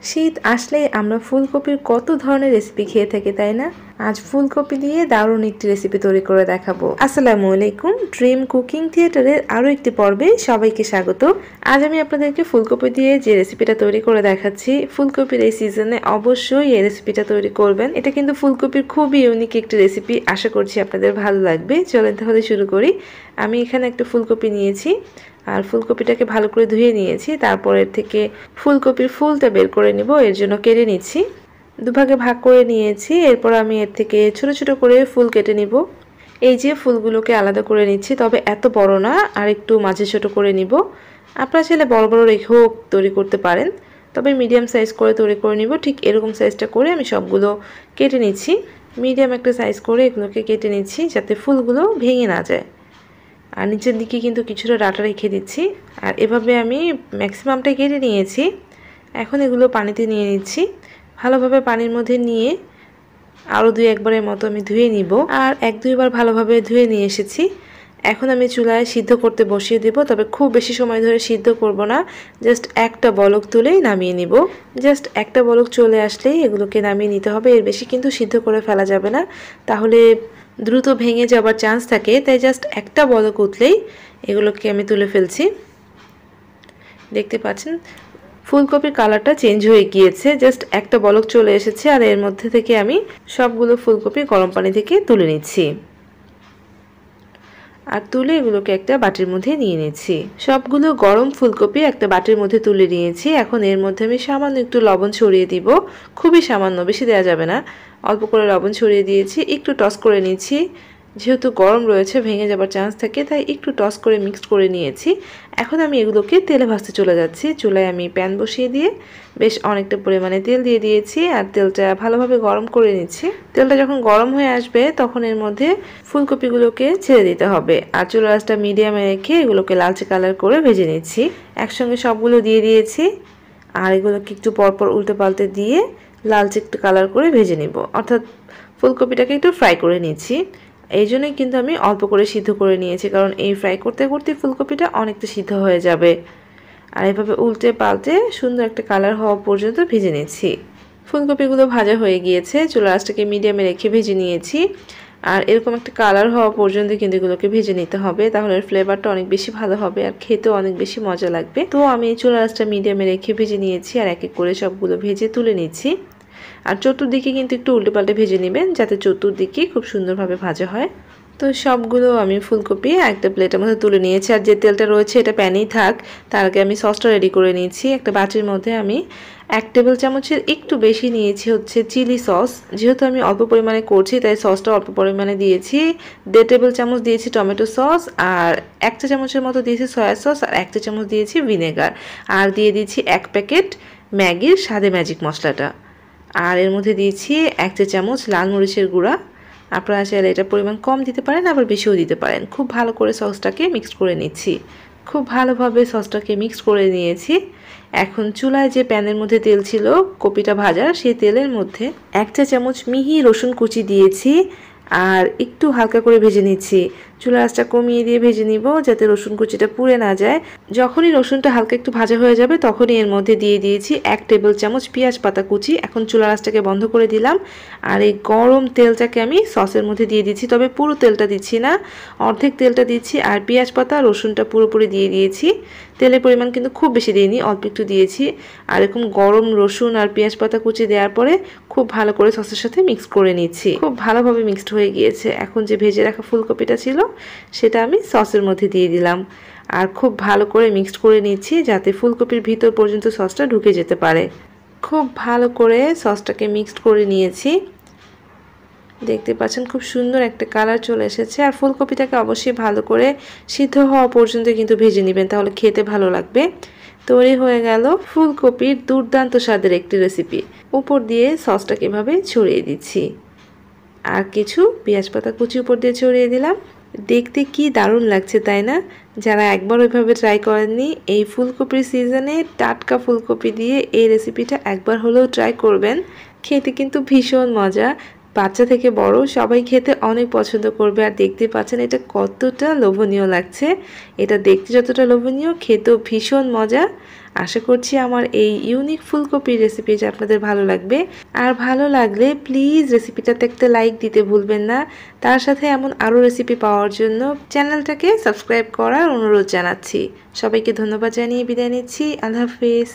শীত আসলেই আমরা ফুলকপির কত ধরনের রেসিপি খেয়ে থাকি, তাই না? আজ ফুলকপি দিয়ে দারুণ একটি রেসিপি তৈরি করে দেখাবো। আসসালামু আলাইকুম, ড্রিম কুকিং থিয়েটারের আরো একটি পর্বে সবাইকে স্বাগত। আজ আমি আপনাদেরকে ফুলকপি দিয়ে যে রেসিপিটা তৈরি করে দেখাচ্ছি। ফুলকপির এই সিজনে অবশ্যই এই রেসিপিটা তৈরি করবেন। এটা কিন্তু ফুলকপির খুবই ইউনিক একটি রেসিপি, আশা করছি আপনাদের ভালো লাগবে। চলেন তাহলে শুরু করি। আমি এখানে একটা ফুলকপি নিয়েছি আর ফুলকপিটাকে ভালো করে ধুয়ে নিয়েছি। তারপর এর থেকে ফুলকপির ফুলটা বের করে নিব, এর জন্য কেটে নিচ্ছি। দুভাগে ভাগ করে নিয়েছি। এরপর আমি এর থেকে ছোট ছোট করে ফুল কেটে নিব। এই যে ফুলগুলোকে আলাদা করে নিচ্ছি, তবে এত বড় না, আর একটু মাঝে ছোট করে নিব। আপনারা চাইলে বড় বড় রেখেও তৈরি করতে পারেন, তবে মিডিয়াম সাইজ করে তৈরি করে নিব। ঠিক এরকম সাইজটা করে আমি সবগুলো কেটে নিচ্ছি। মিডিয়াম একটা সাইজ করে এগুলোকে কেটে নিচ্ছি যাতে ফুলগুলো ভেঙে না যায়। আর নিচের দিকে কিন্তু কিছুটা ডাটা রেখে দিচ্ছি। আর এভাবে আমি ম্যাক্সিমামটা কেটে নিয়েছি। এখন এগুলো পানিতে নিয়ে নিচ্ছি। ভালোভাবে পানির মধ্যে নিয়ে আরও দুই একবারের মতো আমি ধুয়ে নিব। আর এক দুইবার ভালোভাবে ধুয়ে নিয়ে এসেছি। এখন আমি চুলায় সিদ্ধ করতে বসিয়ে দেব, তবে খুব বেশি সময় ধরে সিদ্ধ করব না। জাস্ট একটা বলক তুলেই নামিয়ে নিব। জাস্ট একটা বলক চলে আসলেই এগুলোকে নামিয়ে নিতে হবে, এর বেশি কিন্তু সিদ্ধ করে ফেলা যাবে না, তাহলে দ্রুত ভেঙে যাবার চান্স থাকে। তাই জাস্ট একটা বলক উঠলেই এগুলোকে আমি তুলে ফেলছি। দেখতে পাচ্ছেন ফুলকপির কালারটা চেঞ্জ হয়ে গিয়েছে, জাস্ট একটা বলক চলে এসেছে। আর এর মধ্যে থেকে আমি সবগুলো ফুলকপি গরম পানি থেকে তুলে নিচ্ছি। আর তুলে এগুলোকে একটা বাটির মধ্যে নিয়ে নিচ্ছি। সবগুলো গরম ফুলকপি একটা বাটির মধ্যে তুলে নিয়েছি। এখন এর মধ্যে আমি সামান্য একটু লবণ ছড়িয়ে দিব, খুবই সামান্য, বেশি দেওয়া যাবে না। অল্প করে লবণ ছড়িয়ে দিয়েছি, একটু টস করে নিচ্ছি। যেহেতু গরম রয়েছে ভেঙে যাবার চান্স থাকে, তাই একটু টস করে মিক্সড করে নিয়েছি। এখন আমি এগুলোকে তেলে ভাজতে চলে যাচ্ছি। চুলায় আমি প্যান বসিয়ে দিয়ে বেশ অনেকটা পরিমাণে তেল দিয়ে দিয়েছি আর তেলটা ভালোভাবে গরম করে নিচ্ছি। তেলটা যখন গরম হয়ে আসবে তখন এর মধ্যে ফুলকপিগুলোকে ছেড়ে দিতে হবে। আর চুলার আঁচটা মিডিয়ামে রেখে এগুলোকে লালচে কালার করে ভেজে নিচ্ছি। একসঙ্গে সবগুলো দিয়ে দিয়েছি আর এগুলোকে একটু পরপর উল্টে পাল্টে দিয়ে লালচে একটু কালার করে ভেজে নিব, অর্থাৎ ফুলকপিটাকে একটু ফ্রাই করে নিচ্ছি। এই জন্যই কিন্তু আমি অল্প করে সিদ্ধ করে নিয়েছি, কারণ এই ফ্রাই করতে করতে ফুলকপিটা অনেকটা সিদ্ধ হয়ে যাবে। আর এভাবে উল্টে পাল্টে সুন্দর একটা কালার হওয়া পর্যন্ত ভেজে নিচ্ছি। ফুলকপিগুলো ভাজা হয়ে গিয়েছে, চুলার আঁচটাকে মিডিয়ামে রেখে ভেজে নিয়েছি। আর এরকম একটা কালার হওয়া পর্যন্ত কিন্তু এগুলোকে ভেজে নিতে হবে, তাহলে এর ফ্লেভারটা অনেক বেশি ভালো হবে আর খেতেও অনেক বেশি মজা লাগবে। তো আমি চুলার আঁচটা মিডিয়ামে রেখে ভেজে নিয়েছি আর এক এক করে সবগুলো ভেজে তুলে নিচ্ছি। আর চতুর্দিকে কিন্তু একটু উল্টে পাল্টে ভেজে নেবেন, যাতে চতুর্দিকে খুব সুন্দরভাবে ভাজা হয়। তো সবগুলো আমি ফুলকপি একটা প্লেটের মধ্যে তুলে নিয়েছি। আর যে তেলটা রয়েছে এটা প্যানেই থাক, তার আগে আমি সসটা রেডি করে নিয়েছি। একটা বাটির মধ্যে আমি 1 টেবিল চামচের একটু বেশি নিয়েছি হচ্ছে চিলি সস। যেহেতু আমি অল্প পরিমাণে করছি তাই সসটা অল্প পরিমাণে দিয়েছি। 1.5 টেবিল চামচ দিয়েছি টমেটো সস, আর 1 চা চামচের মতো দিয়েছি সয়া সস, আর 1 চা চামচ দিয়েছি ভিনেগার, আর দিয়ে দিয়েছি 1 প্যাকেট ম্যাগির স্বাদে ম্যাজিক মশলাটা। আর এর মধ্যে দিয়েছি 1 চা চামচ লাল মরিচের গুঁড়া। আপনারা চাইলে এটা পরিমাণ কম দিতে পারেন, আবার বেশিও দিতে পারেন। খুব ভালো করে সসটাকে মিক্সড করে নিচ্ছি। খুব ভালোভাবে সসটাকে মিক্সড করে নিয়েছি। এখন চুলায় যে প্যানের মধ্যে তেল ছিল কপিটা ভাজার, সেই তেলের মধ্যে 1 চা চামচ মিহি রসুন কুচি দিয়েছি আর একটু হালকা করে ভেজে নিচ্ছি। চুলার আঁচটা কমিয়ে দিয়ে ভেজে নিব যাতে রসুন কুচিটা পুড়ে না যায়। যখনই রসুনটা হালকা একটু ভাজা হয়ে যাবে তখনই এর মধ্যে দিয়ে দিয়েছি 1 টেবিল চামচ পেঁয়াজ পাতা কুচি। এখন চুলার আঁচটাকে বন্ধ করে দিলাম আর এই গরম তেলটাকে আমি সসের মধ্যে দিয়ে দিচ্ছি, তবে পুরো তেলটা দিচ্ছি না, অর্ধেক তেলটা দিচ্ছি। আর পেঁয়াজ পাতা রসুনটা পুরোপুরি দিয়ে দিয়েছি। তেলের পরিমাণ কিন্তু খুব বেশি দিইনি, অল্প একটু দিয়েছি। আর এরকম গরম রসুন আর পেঁয়াজ পাতা কুচি দেওয়ার পরে খুব ভালো করে সসের সাথে মিক্স করে নিচ্ছি। খুব ভালোভাবে মিক্সড হয়ে গিয়েছে। এখন যে ভেজে রাখা ফুলকপিটা ছিল সেটা আমি সসের মধ্যে দিয়ে দিলাম আর খুব ভালো করে মিক্সড করে নিচ্ছি যাতে ফুলকপির ভিতর পর্যন্ত সসটা ঢুকে যেতে পারে। খুব ভালো করে সসটাকে মিক্সড করে নিয়েছি। দেখতে পাচ্ছেন খুব সুন্দর একটা কালার চলে এসেছে। আর ফুলকপিটাকে অবশ্যই ভালো করে সিদ্ধ হওয়া পর্যন্ত কিন্তু ভেজে নেবেন, তাহলে খেতে ভালো লাগবে। তৈরি হয়ে গেল ফুলকপির দুর্দান্ত স্বাদের একটি রেসিপি। উপর দিয়ে সসটাকে এভাবে ছড়িয়ে দিচ্ছি আর কিছু পেঁয়াজ পাতা কুচি উপর দিয়ে ছড়িয়ে দিলাম। দেখতে কি দারুণ লাগছে, তাই না? যারা একবার ওইভাবে ট্রাই করেননি, এই ফুলকপির সিজনে টাটকা ফুলকপি দিয়ে এই রেসিপিটা একবার হলেও ট্রাই করবেন। খেতে কিন্তু ভীষণ মজা। বাচ্চা থেকে বড় সবাই খেতে অনেক পছন্দ করবে। আর দেখতে পাচ্ছেন এটা কতটা লোভনীয় লাগছে। এটা দেখতে যতটা লোভনীয়, খেতেও ভীষণ মজা। আশা করছি আমার এই ইউনিক ফুলকপির রেসিপিটা আপনাদের ভালো লাগবে। আর ভালো লাগলে প্লিজ রেসিপিটাতে একটা লাইক দিতে ভুলবেন না। তার সাথে এমন আরও রেসিপি পাওয়ার জন্য চ্যানেলটাকে সাবস্ক্রাইব করার অনুরোধ জানাচ্ছি। সবাইকে ধন্যবাদ জানিয়ে বিদায় নিচ্ছি। আল্লাহ হাফেজ।